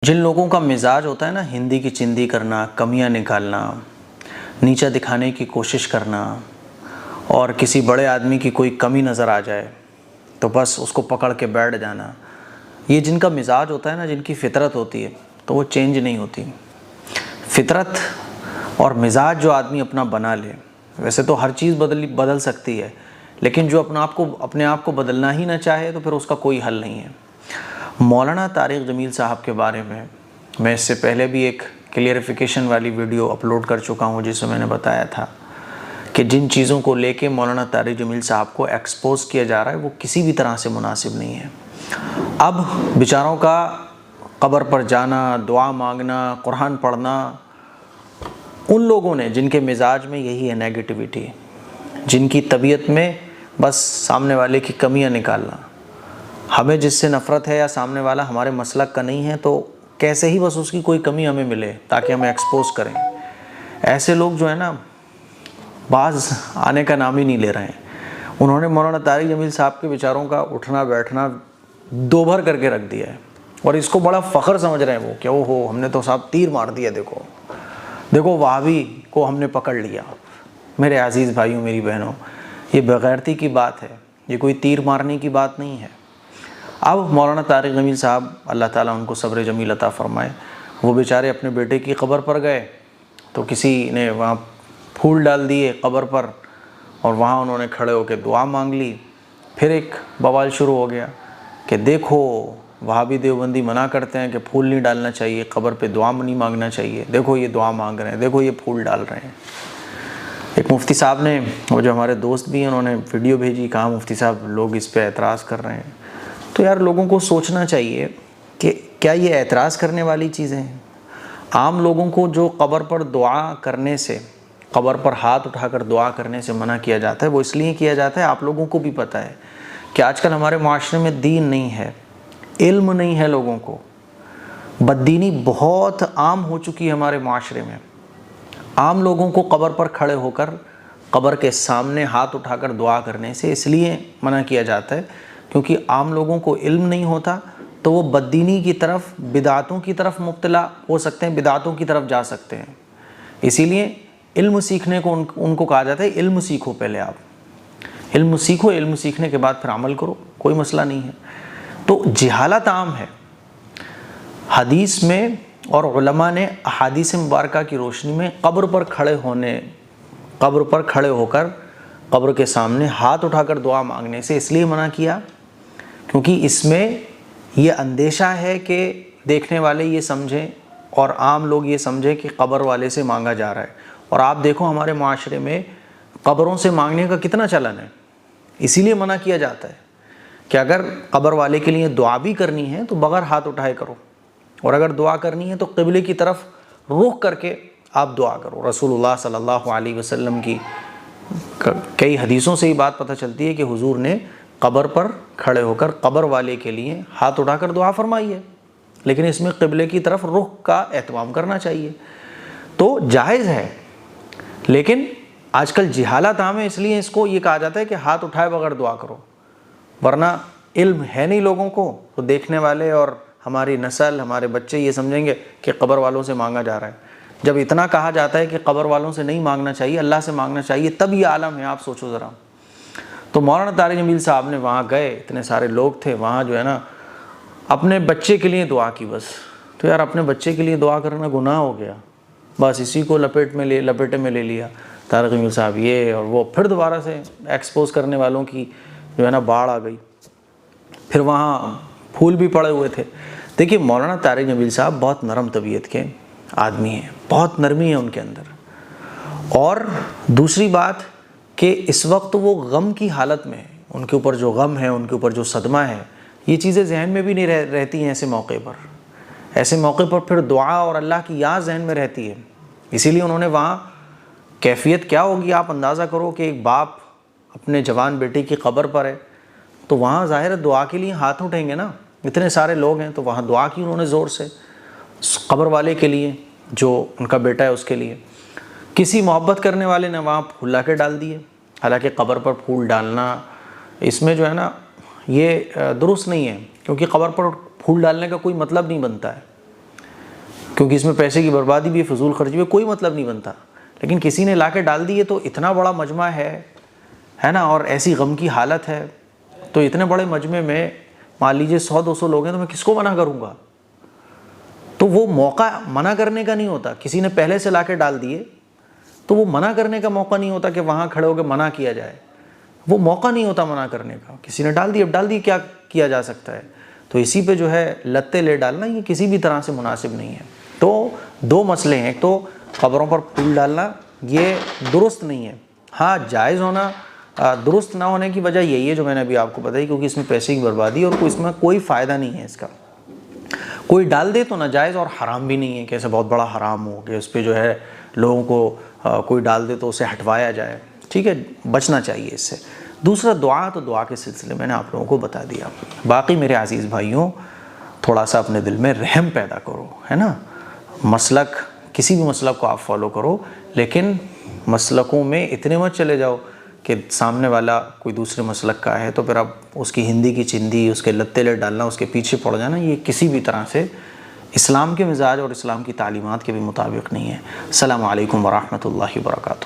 جن لوگوں کا مزاج ہوتا ہے نا ہندی کی چندی کرنا، کمیاں نکالنا، نیچا دکھانے کی کوشش کرنا، اور کسی بڑے آدمی کی کوئی کمی نظر آ جائے تو بس اس کو پکڑ کے بیٹھ جانا، یہ جن کا مزاج ہوتا ہے نا، جن کی فطرت ہوتی ہے تو وہ چینج نہیں ہوتی۔ فطرت اور مزاج جو آدمی اپنا بنا لے، ویسے تو ہر چیز بدل سکتی ہے، لیکن جو اپنے آپ کو بدلنا ہی نہ چاہے تو پھر اس کا کوئی حل نہیں ہے۔ مولانا طارق جمیل صاحب کے بارے میں اس سے پہلے بھی ایک کلیئرفیکیشن والی ویڈیو اپلوڈ کر چکا ہوں، جس میں نے بتایا تھا کہ جن چیزوں کو لے کے مولانا طارق جمیل صاحب کو ایکسپوز کیا جا رہا ہے وہ کسی بھی طرح سے مناسب نہیں ہے۔ اب بیچاروں کا قبر پر جانا، دعا مانگنا، قرآن پڑھنا، ان لوگوں نے جن کے مزاج میں یہی ہے نیگیٹیوٹی، جن کی طبیعت میں بس سامنے والے کی کمیاں نکالنا، ہمیں جس سے نفرت ہے یا سامنے والا ہمارے مسلک کا نہیں ہے تو کیسے ہی بس اس کی کوئی کمی ہمیں ملے تاکہ ہمیں ایکسپوز کریں، ایسے لوگ جو ہے نا باز آنے کا نام ہی نہیں لے رہے ہیں۔ انہوں نے مولانا طارق جمیل صاحب کے بیچاروں کا اٹھنا بیٹھنا دو بھر کر کے رکھ دیا ہے، اور اس کو بڑا فخر سمجھ رہے ہیں وہ کہ اوہو ہم نے تو صاحب تیر مار دیا، دیکھو وہابی کو ہم نے پکڑ لیا۔ میرے عزیز بھائیوں، میری بہنوں، یہ بغیرتی کی بات ہے، یہ کوئی تیر مارنے کی بات نہیں ہے۔ اب مولانا طارق جمیل صاحب، اللہ تعالیٰ ان کو صبر جمیل عطا فرمائے، وہ بیچارے اپنے بیٹے کی قبر پر گئے تو کسی نے وہاں پھول ڈال دیے قبر پر، اور وہاں انہوں نے کھڑے ہو کے دعا مانگ لی۔ پھر ایک بوال شروع ہو گیا کہ دیکھو وہابی دیوبندی منع کرتے ہیں کہ پھول نہیں ڈالنا چاہیے، قبر پہ دعا نہیں مانگنا چاہیے، دیکھو یہ دعا مانگ رہے ہیں، دیکھو یہ پھول ڈال رہے ہیں۔ ایک مفتی صاحب نے، وہ جو ہمارے دوست بھی ہیں، انہوں نے ویڈیو بھیجی، کہا مفتی صاحب لوگ اس پہ اعتراض کر رہے ہیں۔ تو یار لوگوں کو سوچنا چاہیے کہ کیا یہ اعتراض کرنے والی چیزیں ہیں؟ عام لوگوں کو جو قبر پر دعا کرنے سے، قبر پر ہاتھ اٹھا کر دعا کرنے سے منع کیا جاتا ہے، وہ اس لیے کیا جاتا ہے، آپ لوگوں کو بھی پتہ ہے کہ آج کل ہمارے معاشرے میں دین نہیں ہے، علم نہیں ہے، لوگوں کو بددینی بہت عام ہو چکی ہے ہمارے معاشرے میں۔ عام لوگوں کو قبر پر کھڑے ہو کر قبر کے سامنے ہاتھ اٹھا کر دعا کرنے سے اس لیے منع کیا جاتا ہے کیونکہ عام لوگوں کو علم نہیں ہوتا، تو وہ بددینی کی طرف، بدعتوں کی طرف مبتلا ہو سکتے ہیں، بدعتوں کی طرف جا سکتے ہیں۔ اسی لیے علم سیکھنے کو ان کو کہا جاتا ہے علم سیکھو، پہلے آپ علم سیکھو، علم سیکھنے کے بعد پھر عمل کرو، کوئی مسئلہ نہیں ہے۔ تو جہالت عام ہے حدیث میں، اور علماء نے احادیث مبارکہ کی روشنی میں قبر پر کھڑے ہو کر قبر کے سامنے ہاتھ اٹھا کر دعا مانگنے سے اس لیے منع کیا کیونکہ اس میں یہ اندیشہ ہے کہ دیکھنے والے یہ سمجھیں اور عام لوگ یہ سمجھیں کہ قبر والے سے مانگا جا رہا ہے۔ اور آپ دیکھو ہمارے معاشرے میں قبروں سے مانگنے کا کتنا چلن ہے، اسی لیے منع کیا جاتا ہے کہ اگر قبر والے کے لیے دعا بھی کرنی ہے تو بغیر ہاتھ اٹھائے کرو، اور اگر دعا کرنی ہے تو قبلے کی طرف رخ کر کے آپ دعا کرو۔ رسول اللہ صلی اللہ علیہ وسلم کی کئی حدیثوں سے یہ بات پتہ چلتی ہے کہ حضور نے قبر پر کھڑے ہو کر قبر والے کے لیے ہاتھ اٹھا کر دعا فرمائی ہے، لیکن اس میں قبلے کی طرف رخ کا اہتمام کرنا چاہیے، تو جائز ہے۔ لیکن آج کل جہالت عام ہے، اس لیے اس کو یہ کہا جاتا ہے کہ ہاتھ اٹھائے بغیر دعا کرو، ورنہ علم ہے نہیں لوگوں کو، تو دیکھنے والے اور ہماری نسل، ہمارے بچے یہ سمجھیں گے کہ قبر والوں سے مانگا جا رہا ہے۔ جب اتنا کہا جاتا ہے کہ قبر والوں سے نہیں مانگنا چاہیے، اللہ سے مانگنا چاہیے، تب یہ عالم ہے، آپ سوچو ذرا۔ تو مولانا طارق جمیل صاحب نے وہاں گئے، اتنے سارے لوگ تھے وہاں، جو ہے نا اپنے بچے کے لیے دعا کی بس۔ تو یار اپنے بچے کے لیے دعا کرنا گناہ ہو گیا، بس اسی کو لپیٹے میں لے لیا طارق جمیل صاحب یہ اور وہ، پھر دوبارہ سے ایکسپوز کرنے والوں کی جو ہے نا باڑھ آ گئی۔ پھر وہاں پھول بھی پڑے ہوئے تھے۔ دیکھیے مولانا طارق جمیل صاحب بہت نرم طبیعت کے آدمی ہیں، بہت نرمی ہے ان کے اندر، اور دوسری بات کہ اس وقت وہ غم کی حالت میں، ان کے اوپر جو غم ہے، ان کے اوپر جو صدمہ ہے، یہ چیزیں ذہن میں بھی نہیں رہتی ہیں ایسے موقع پر پھر دعا اور اللہ کی یاد ذہن میں رہتی ہے۔ اسی لیے انہوں نے وہاں کیفیت کیا ہوگی آپ اندازہ کرو کہ ایک باپ اپنے جوان بیٹے کی قبر پر ہے، تو وہاں ظاہر دعا کے لیے ہاتھ اٹھیں گے نا، اتنے سارے لوگ ہیں تو وہاں دعا کی انہوں نے زور سے، قبر والے کے لیے جو ان کا بیٹا ہے اس کے لیے۔ کسی محبت کرنے والے نے وہاں پھول لا کے ڈال دیے، حالانکہ قبر پر پھول ڈالنا اس میں جو ہے نا یہ درست نہیں ہے، کیونکہ قبر پر پھول ڈالنے کا کوئی مطلب نہیں بنتا ہے۔ کیونکہ اس میں پیسے کی بربادی بھی ہے، فضول خرچی بھی، کوئی مطلب نہیں بنتا. لیکن کسی نے لا کے ڈال دی ہے تو اتنا بڑا مجمع ہے نا، اور ایسی غم کی حالت ہے، تو اتنے بڑے مجمع میں مان لیجیے 100-200 لوگ ہیں تو میں کس کو منع کروں گا؟ تو وہ موقع منع کرنے کا نہیں ہوتا. کسی نے پہلے سے لا کے ڈال دیے تو وہ منع کرنے کا موقع نہیں ہوتا کہ وہاں کھڑے ہو کے منع کیا جائے. وہ موقع نہیں ہوتا منع کرنے کا. کسی نے ڈال دی، اب ڈال دی، کیا کیا جا سکتا ہے؟ تو اسی پہ جو ہے لتے لے ڈالنا یہ کسی بھی طرح سے مناسب نہیں ہے. تو دو مسئلے ہیں. ایک تو قبروں پر پھول ڈالنا یہ درست نہیں ہے. ہاں جائز ہونا، درست نہ ہونے کی وجہ یہی ہے جو میں نے ابھی آپ کو بتائی، کیونکہ اس میں پیسے کی بربادی اور اس میں کوئی فائدہ نہیں ہے اس کا. کوئی ڈال دے تو ناجائز اور حرام بھی نہیں ہے کہ ایسا بہت بڑا حرام ہو کہ اس پہ جو ہے لوگوں کو کوئی ڈال دے تو اسے ہٹوایا جائے. ٹھیک ہے، بچنا چاہیے اس سے. دوسرا دعا، تو دعا کے سلسلے میں نے آپ لوگوں کو بتا دیا. باقی میرے عزیز بھائیوں، تھوڑا سا اپنے دل میں رحم پیدا کرو، ہے نا. مسلک، کسی بھی مسلک کو آپ فالو کرو، لیکن مسلکوں میں اتنے مت چلے جاؤ کہ سامنے والا کوئی دوسرے مسلک کا ہے تو پھر اب اس کی ہندی کی چندی، اس کے لتے لے ڈالنا، اس کے پیچھے پڑ جانا، یہ کسی بھی طرح سے اسلام کے مزاج اور اسلام کی تعلیمات کے بھی مطابق نہیں ہے. السلام علیکم ورحمۃ اللہ وبرکاتہ.